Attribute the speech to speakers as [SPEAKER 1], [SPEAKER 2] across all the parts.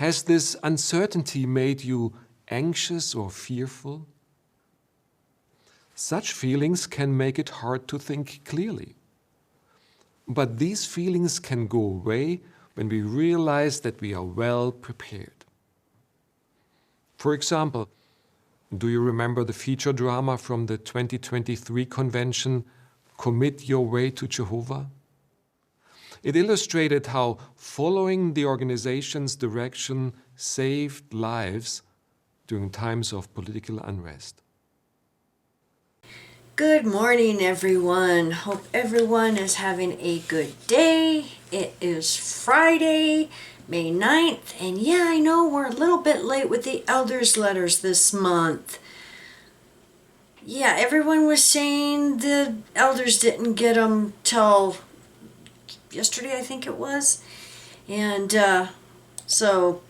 [SPEAKER 1] Has this uncertainty made you anxious or fearful? Such feelings can make it hard to think clearly. But these feelings can go away when we realize that we are well prepared. For example, do you remember the feature drama from the 2023 convention, Commit Your Way to Jehovah? It illustrated how following the organization's direction saved lives during times of political unrest.
[SPEAKER 2] Good morning, everyone. Hope everyone is having a good day. It is Friday, May 9th, and yeah, I know we're a little bit late with the elders' letters this month. Yeah, everyone was saying the elders didn't get them till yesterday, I think it was. And so,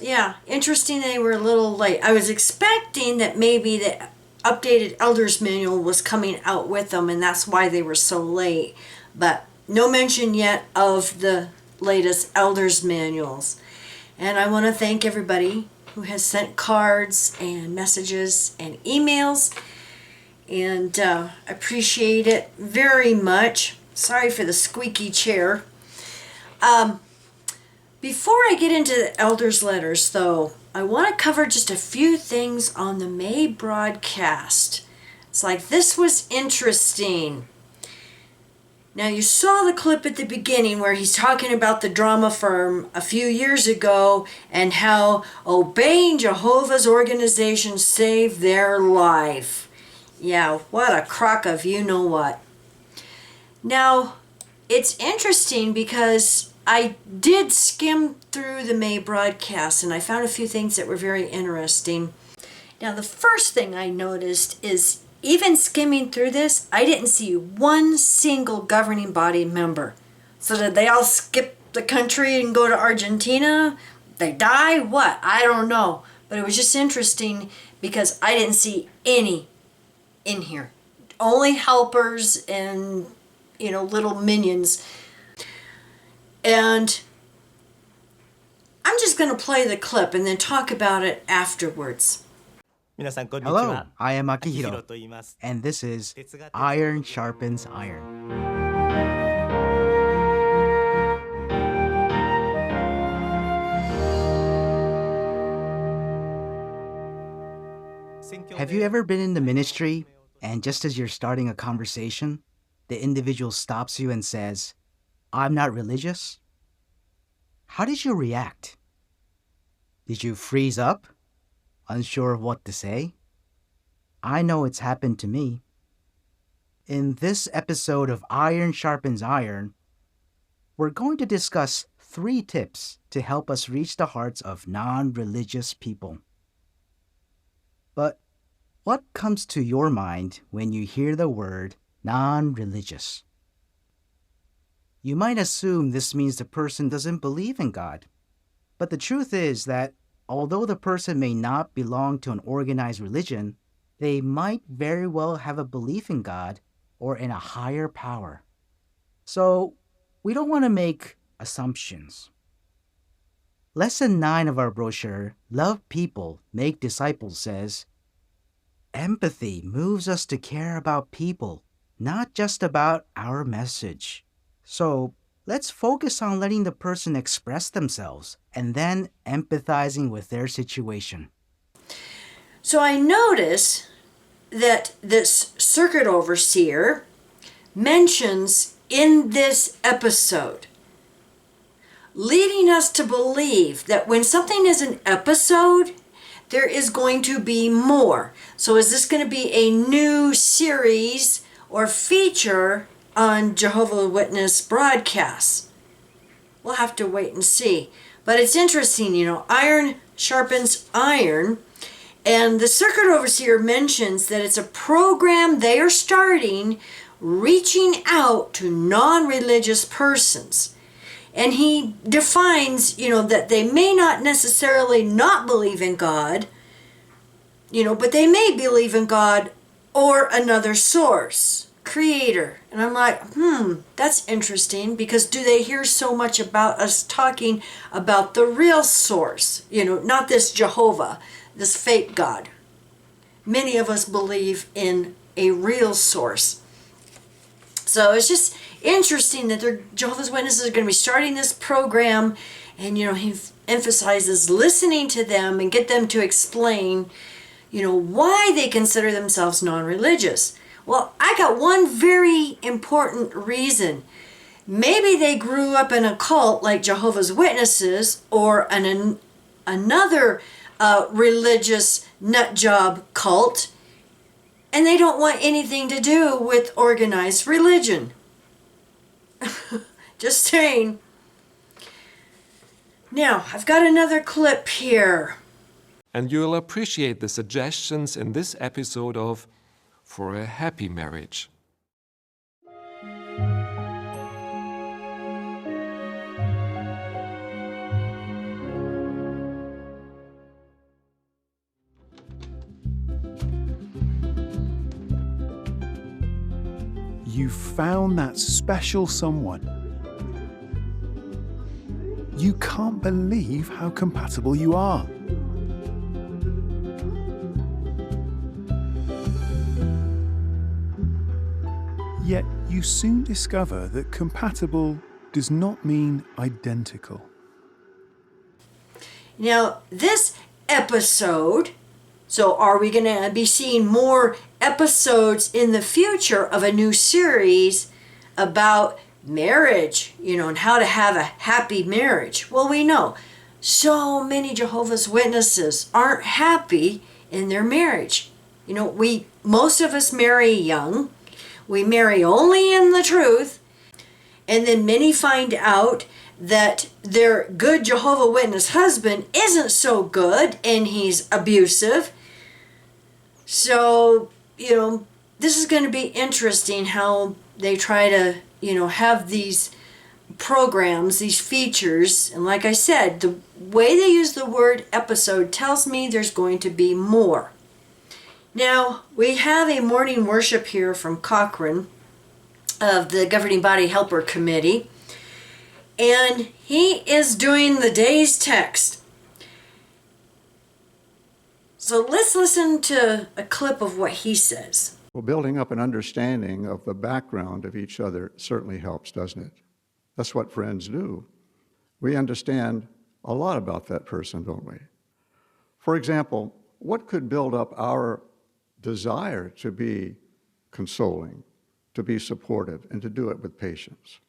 [SPEAKER 2] yeah, interesting they were a little late. I was expecting that maybe the updated elders manual was coming out with them, and that's why they were so late. But no mention yet of the latest elders manuals. And I want to thank everybody who has sent cards and messages and emails, and appreciate it very much. Sorry for the squeaky chair. Before I get into the elders letters, though, I want to cover just a few things on the May broadcast. It's like, this was interesting. Now, you saw the clip at the beginning where he's talking about the drama firm a few years ago and how obeying Jehovah's organization saved their life. Yeah, what a crock of you-know-what. Now, it's interesting because I did skim through the May broadcast and I found a few things that were very interesting. Now, the first thing I noticed is, even skimming through this, I didn't see one single governing body member. So did they all skip the country and go to Argentina? They die? What? I don't know. But it was just interesting because I didn't see any in here. Only helpers and, little minions. And I'm just going to play the clip and then talk about it afterwards.
[SPEAKER 3] Hello, I am Akihiro, and this is Iron Sharpens Iron. Have you ever been in the ministry, and just as you're starting a conversation, the individual stops you and says, "I'm not religious"? How did you react? Did you freeze up? Unsure of what to say? I know it's happened to me. In this episode of Iron Sharpens Iron, we're going to discuss 3 tips to help us reach the hearts of non-religious people. But what comes to your mind when you hear the word non-religious? You might assume this means the person doesn't believe in God. But the truth is that although the person may not belong to an organized religion, they might very well have a belief in God or in a higher power. So we don't want to make assumptions. Lesson 9 of our brochure, Love People, Make Disciples, says, empathy moves us to care about people, not just about our message. So let's focus on letting the person express themselves and then empathizing with their situation.
[SPEAKER 2] So I notice that this circuit overseer mentions in this episode, leading us to believe that when something is an episode, there is going to be more. So is this going to be a new series or feature on Jehovah's Witness broadcasts? We'll have to wait and see. But it's interesting, iron sharpens iron. And the circuit overseer mentions that it's a program they are starting reaching out to non-religious persons. And he defines, that they may not necessarily not believe in God, but they may believe in God or another source. Creator. And I'm like, that's interesting, because do they hear so much about us talking about the real source? Not this Jehovah, this fake God. Many of us believe in a real source. So it's just interesting that Jehovah's Witnesses are going to be starting this program, and he emphasizes listening to them and get them to explain why they consider themselves non-religious. Well, I got one very important reason. Maybe they grew up in a cult like Jehovah's Witnesses or another religious nutjob cult, and they don't want anything to do with organized religion. Just saying. Now, I've got another clip here.
[SPEAKER 1] And you'll appreciate the suggestions in this episode of For a Happy Marriage.
[SPEAKER 4] You found that special someone. You can't believe how compatible you are. Yet you soon discover that compatible does not mean identical.
[SPEAKER 2] Now, this episode, so are we going to be seeing more episodes in the future of a new series about marriage, and how to have a happy marriage? Well, we know so many Jehovah's Witnesses aren't happy in their marriage. Most of us marry young. We marry only in the truth. And then many find out that their good Jehovah Witness husband isn't so good and he's abusive. So, this is going to be interesting how they try to, have these programs, these features. And like I said, the way they use the word episode tells me there's going to be more. Now, we have a morning worship here from Cochrane of the Governing Body Helper Committee, and he is doing the day's text. So let's listen to a clip of what he says.
[SPEAKER 5] Well, building up an understanding of the background of each other certainly helps, doesn't it? That's what friends do. We understand a lot about that person, don't we? For example, what could build up our desire to be consoling, to be supportive, and to do it with patience?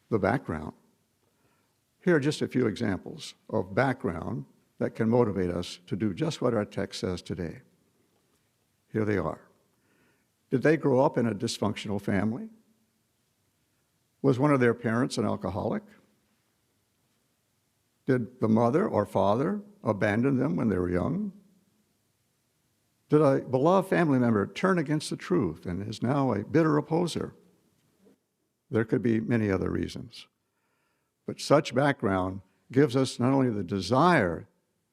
[SPEAKER 5] The background. Here are just a few examples of background that can motivate us to do just what our text says today. Here they are. Did they grow up in a dysfunctional family? Was one of their parents an alcoholic? Did the mother or father abandon them when they were young? Did a beloved family member turn against the truth and is now a bitter opposer? There could be many other reasons. But such background gives us not only the desire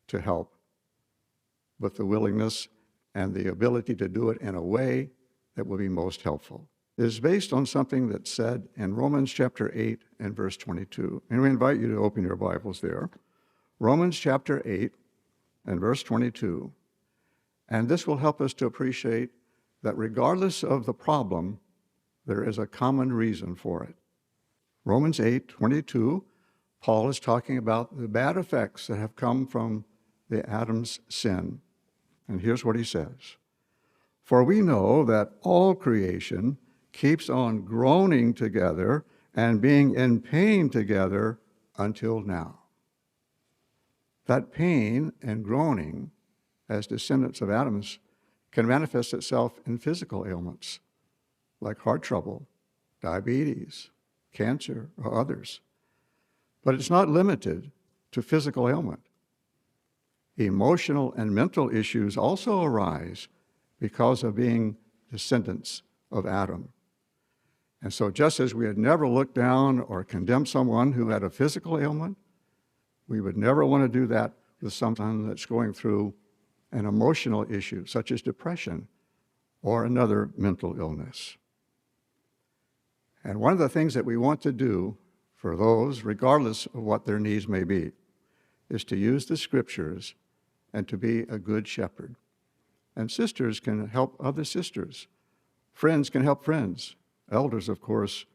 [SPEAKER 5] to help, but the willingness and the ability to do it in a way that will be most helpful. It is based on something that's said in Romans chapter 8 and verse 22. And we invite you to open your Bibles there. Romans chapter 8 and verse 22. And this will help us to appreciate that regardless of the problem, there is a common reason for it. Romans 8:22, Paul is talking about the bad effects that have come from the Adam's sin. And here's what he says. For we know that all creation keeps on groaning together and being in pain together until now. That pain and groaning, as descendants of Adam's, can manifest itself in physical ailments like heart trouble, diabetes, cancer, or others. But it's not limited to physical ailment. Emotional and mental issues also arise because of being descendants of Adam. And so just as we had never looked down or condemned someone who had a physical ailment, we would never want to do that with someone that's going through an emotional issue, such as depression or another mental illness. And one of the things that we want to do for those, regardless of what their needs may be, is to use the scriptures and to be a good shepherd. And sisters can help other sisters. Friends can help friends. Elders, of course,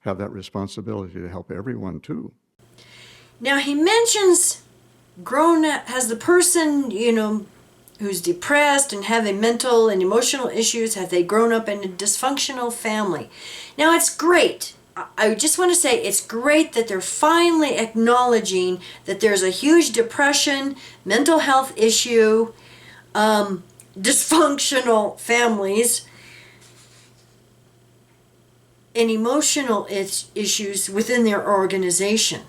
[SPEAKER 5] have that responsibility to help everyone too.
[SPEAKER 2] Now he mentions grown up, has the person, who's depressed and having mental and emotional issues, have they grown up in a dysfunctional family? Now it's great. I just want to say it's great that they're finally acknowledging that there's a huge depression, mental health issue, dysfunctional families, and emotional issues within their organization.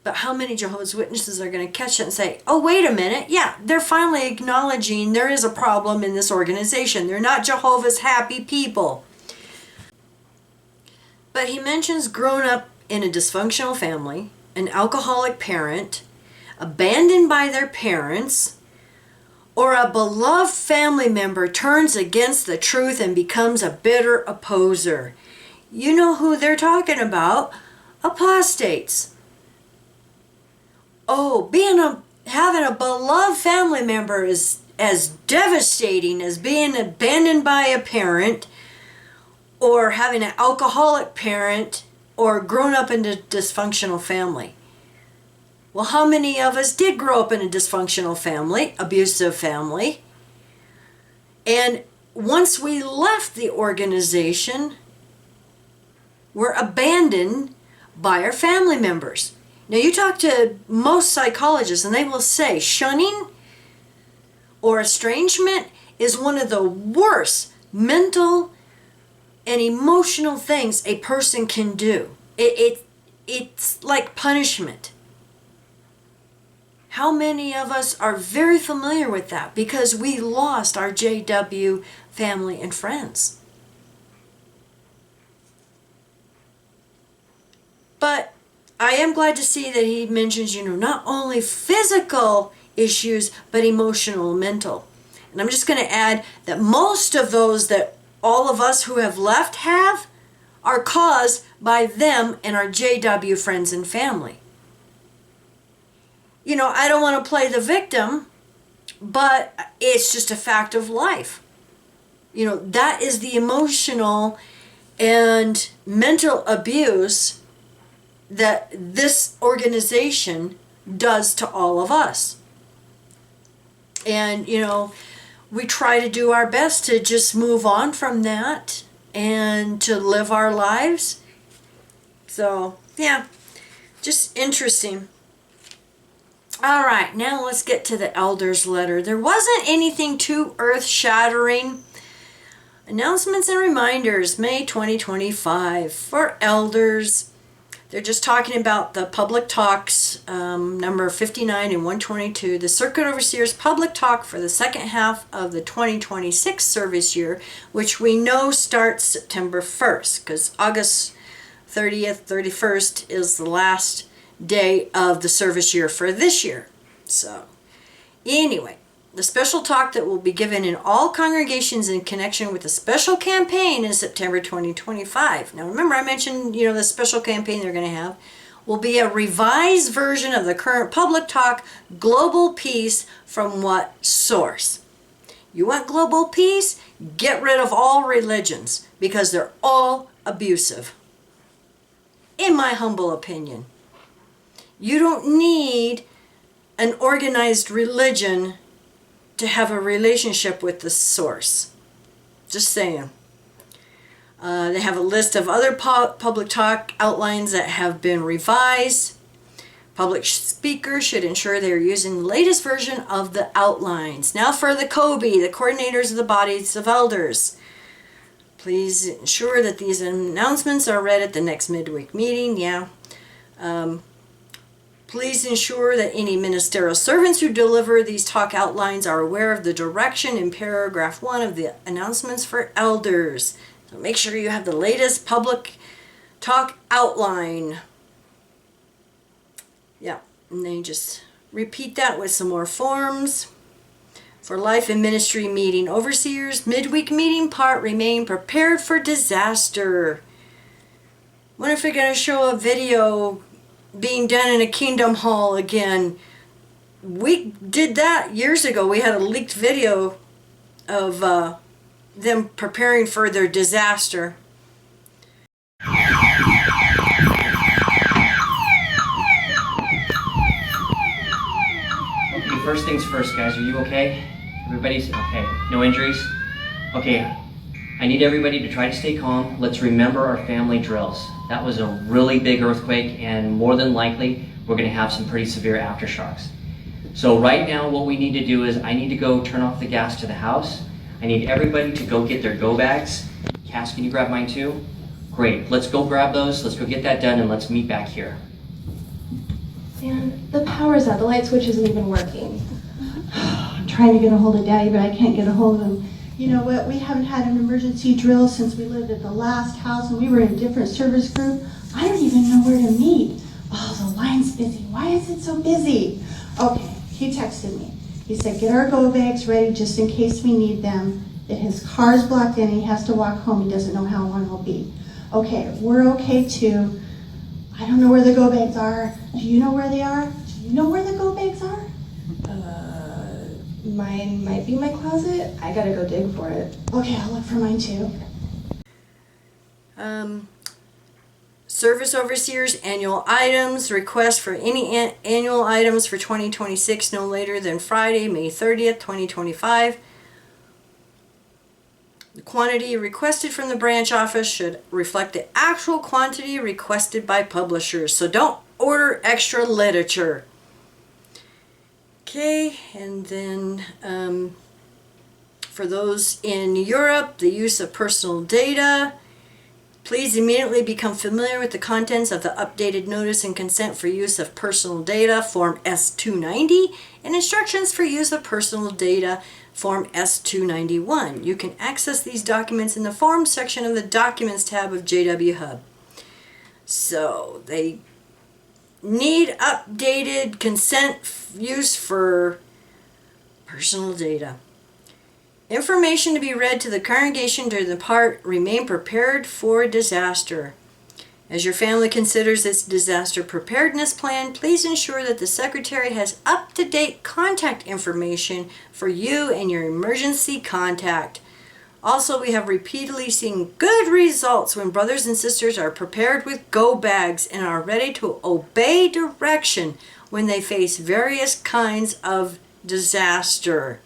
[SPEAKER 2] But how many Jehovah's Witnesses are going to catch it and say, oh, wait a minute, yeah, they're finally acknowledging there is a problem in this organization. They're not Jehovah's happy people. But he mentions grown up in a dysfunctional family, an alcoholic parent, abandoned by their parents, or a beloved family member turns against the truth and becomes a bitter opposer. You know who they're talking about, apostates. Oh, having a beloved family member is as devastating as being abandoned by a parent, or having an alcoholic parent, or grown up in a dysfunctional family. Well, how many of us did grow up in a dysfunctional family, abusive family? And once we left the organization, we're abandoned by our family members. Now, you talk to most psychologists and they will say shunning or estrangement is one of the worst mental and emotional things a person can do. It's like punishment. How many of us are very familiar with that because we lost our JW family and friends? But I am glad to see that he mentions, not only physical issues, but emotional and mental. And I'm just going to add that most of those that all of us who have left are caused by them and our JW friends and family. I don't want to play the victim, but it's just a fact of life. That is the emotional and mental abuse that this organization does to all of us. And, we try to do our best to just move on from that and to live our lives. So, yeah, just interesting. All right, now let's get to the elder's letter. There wasn't anything too earth-shattering. Announcements and reminders, May 2025 for elders. They're just talking about the public talks, number 59 and 122, the Circuit Overseer's public talk for the second half of the 2026 service year, which we know starts September 1st, because August 30th, 31st is the last day of the service year for this year. So, anyway, the special talk that will be given in all congregations in connection with the special campaign in September 2025. Now remember I mentioned, the special campaign they're going to have will be a revised version of the current public talk, Global Peace from What Source? You want global peace? Get rid of all religions because they're all abusive. In my humble opinion. You don't need an organized religion to have a relationship with the source. Just saying. They have a list of other public talk outlines that have been revised. Public speakers should ensure they are using the latest version of the outlines. Now for the COBE, the coordinators of the bodies of elders. Please ensure that these announcements are read at the next midweek meeting. Yeah. Please ensure that any ministerial servants who deliver these talk outlines are aware of the direction in paragraph 1 of the announcements for elders. So make sure you have the latest public talk outline. Yeah, and then you just repeat that with some more forms. For life and ministry meeting overseers, midweek meeting part, remain prepared for disaster. Wonder if they're going to show a video being done in a kingdom hall again. We did that years ago. We had a leaked video of them preparing for their disaster.
[SPEAKER 6] Okay, first things first, guys. Are you okay? Everybody's okay? No injuries? Okay, I need everybody to try to stay calm. Let's remember our family drills. That was a really big earthquake, and more than likely, we're going to have some pretty severe aftershocks. So right now, what we need to do is I need to go turn off the gas to the house. I need everybody to go get their go bags. Cass, can you grab mine too? Great, let's go grab those. Let's go get that done, and let's meet back here.
[SPEAKER 7] And the power's out. The light switch isn't even working. I'm trying to get a hold of Daddy, but I can't get a hold of him. You know what? We haven't had an emergency drill since we lived at the last house, and we were in a different service group. I don't even know where to meet. Oh, the line's busy. Why is it so busy? Okay, he texted me. He said, get our go bags ready just in case we need them. That his car's blocked in and he has to walk home. He doesn't know how long it'll be. Okay, we're okay too. I don't know where the go bags are. Do you know where they are? Do you know where the go bags are?
[SPEAKER 8] Mine might be in my closet. I gotta go dig for it.
[SPEAKER 7] Okay, I'll look for mine too.
[SPEAKER 2] Service overseers, annual items, request for any annual items for 2026 no later than Friday, May 30th, 2025. The quantity requested from the branch office should reflect the actual quantity requested by publishers. So don't order extra literature. Okay, and then for those in Europe, the use of personal data. Please immediately become familiar with the contents of the updated notice and consent for use of personal data, Form S-290, and instructions for use of personal data, Form S-291. You can access these documents in the Forms section of the Documents tab of JW Hub. So they need updated consent use for personal data. Information to be read to the congregation during the part, remain prepared for disaster. As your family considers its disaster preparedness plan, please ensure that the secretary has up-to-date contact information for you and your emergency contact. Also, we have repeatedly seen good results when brothers and sisters are prepared with go bags and are ready to obey direction when they face various kinds of disaster.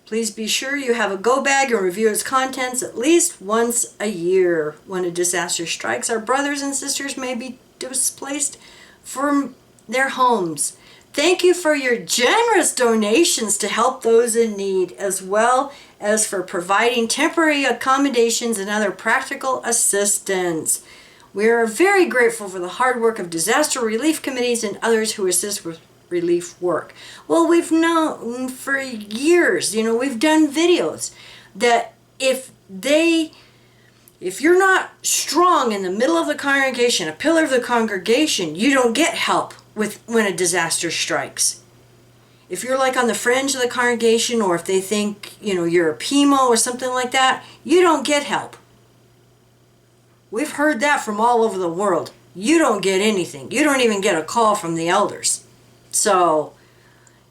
[SPEAKER 2] Please be sure you have a go bag and review its contents at least once a year. When a disaster strikes, our brothers and sisters may be displaced from their homes. Thank you for your generous donations to help those in need, as well as for providing temporary accommodations and other practical assistance. We are very grateful for the hard work of disaster relief committees and others who assist with relief work. Well, we've known for years, we've done videos that if you're not strong in the middle of the congregation, a pillar of the congregation, you don't get help when a disaster strikes. If you're like on the fringe of the congregation, or if they think, you're a PMO or something like that, you don't get help. We've heard that from all over the world. You don't get anything. You don't even get a call from the elders. So,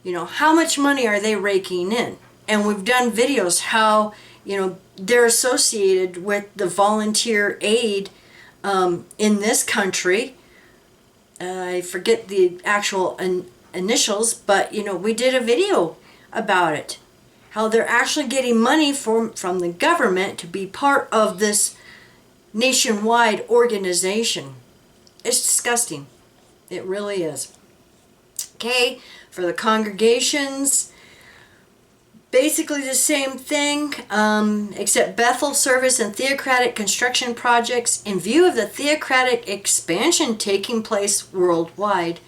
[SPEAKER 2] how much money are they raking in? And we've done videos how, they're associated with the volunteer aid in this country. I forget the actual initials, but, we did a video about it. How they're actually getting money from the government to be part of this nationwide organization. It's disgusting. It really is. Okay, for the congregations, basically the same thing, except Bethel service and Theocratic construction projects in view of the Theocratic expansion taking place worldwide.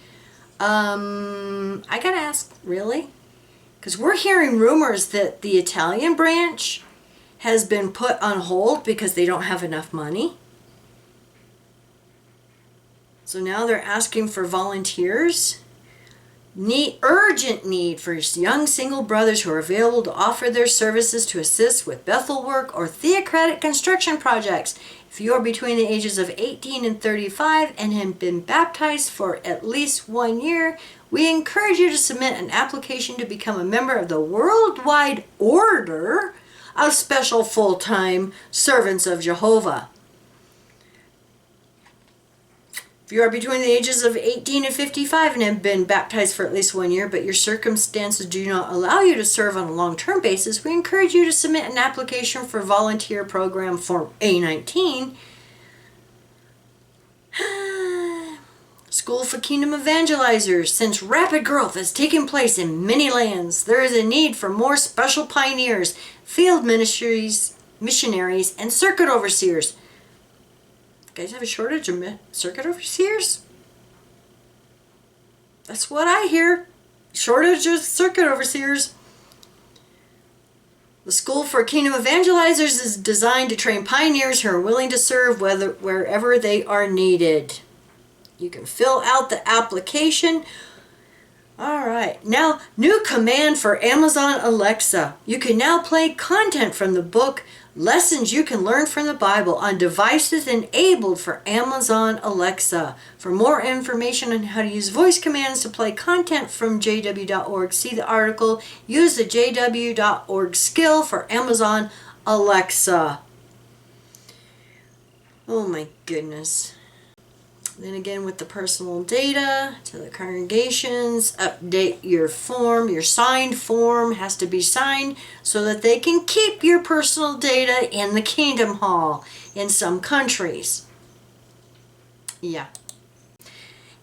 [SPEAKER 2] I gotta ask, really? Because we're hearing rumors that the Italian branch has been put on hold because they don't have enough money. So now they're asking for volunteers. urgent need for young single brothers who are available to offer their services to assist with Bethel work or Theocratic construction projects. If you are between the ages of 18 and 35 and have been baptized for at least 1 year, we encourage you to submit an application to become a member of the Worldwide Order of Special Full-Time Servants of Jehovah. If you are between the ages of 18 and 55 and have been baptized for at least 1 year, but your circumstances do not allow you to serve on a long-term basis, we encourage you to submit an application for Volunteer Program Form A19. School for Kingdom Evangelizers. Since rapid growth has taken place in many lands, there is a need for more special pioneers, field ministries, missionaries, and circuit overseers. You guys have a shortage of circuit overseers? That's what I hear. Shortage of circuit overseers. The School for Kingdom Evangelizers is designed to train pioneers who are willing to serve wherever they are needed. You can fill out the application. All right. Now, new command for Amazon Alexa. You can now play content from the book Lessons You Can Learn from the Bible on devices enabled for Amazon Alexa. For more information on how to use voice commands to play content from jw.org, see the article, use the jw.org skill for Amazon Alexa. Oh my goodness. Then again, with the personal data to the congregations, update your form. Your signed form has to be signed so that they can keep your personal data in the Kingdom Hall in some countries. Yeah.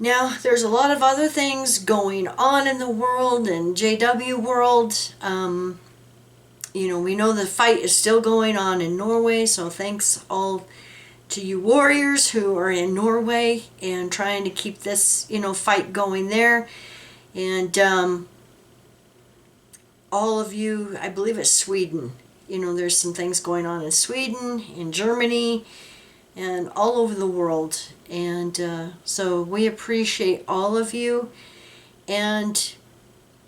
[SPEAKER 2] Now, there's a lot of other things going on in the world, in JW world. We know the fight is still going on in Norway, so thanks all to you warriors who are in Norway and trying to keep this, fight going there. And all of you, I believe it's Sweden. There's some things going on in Sweden, in Germany, and all over the world. And so we appreciate all of you. And,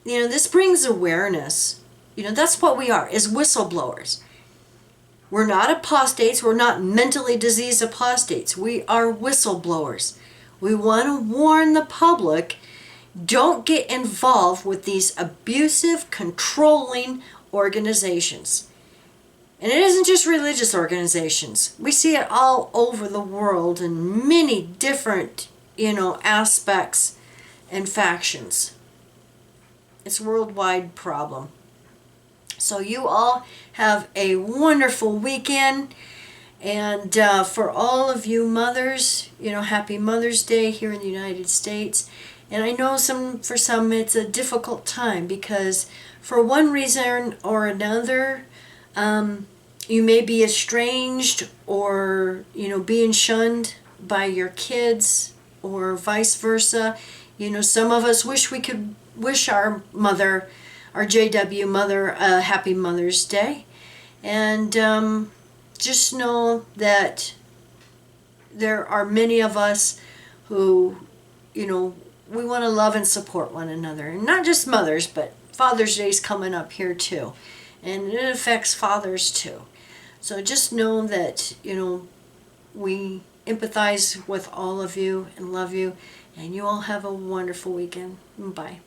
[SPEAKER 2] this brings awareness. That's what we are, is whistleblowers. We're not apostates. We're not mentally diseased apostates. We are whistleblowers. We want to warn the public, don't get involved with these abusive, controlling organizations. And it isn't just religious organizations. We see it all over the world in many different, aspects and factions. It's a worldwide problem. So you all have a wonderful weekend. And for all of you mothers, happy Mother's Day here in the United States. And I know for some it's a difficult time because for one reason or another, you may be estranged or, being shunned by your kids or vice versa. Some of us wish we could wish our mother, our JW mother, a happy Mother's Day. And just know that there are many of us who, we want to love and support one another. And not just mothers, but Father's Day's coming up here too. And it affects fathers too. So just know that, we empathize with all of you and love you. And you all have a wonderful weekend. Bye.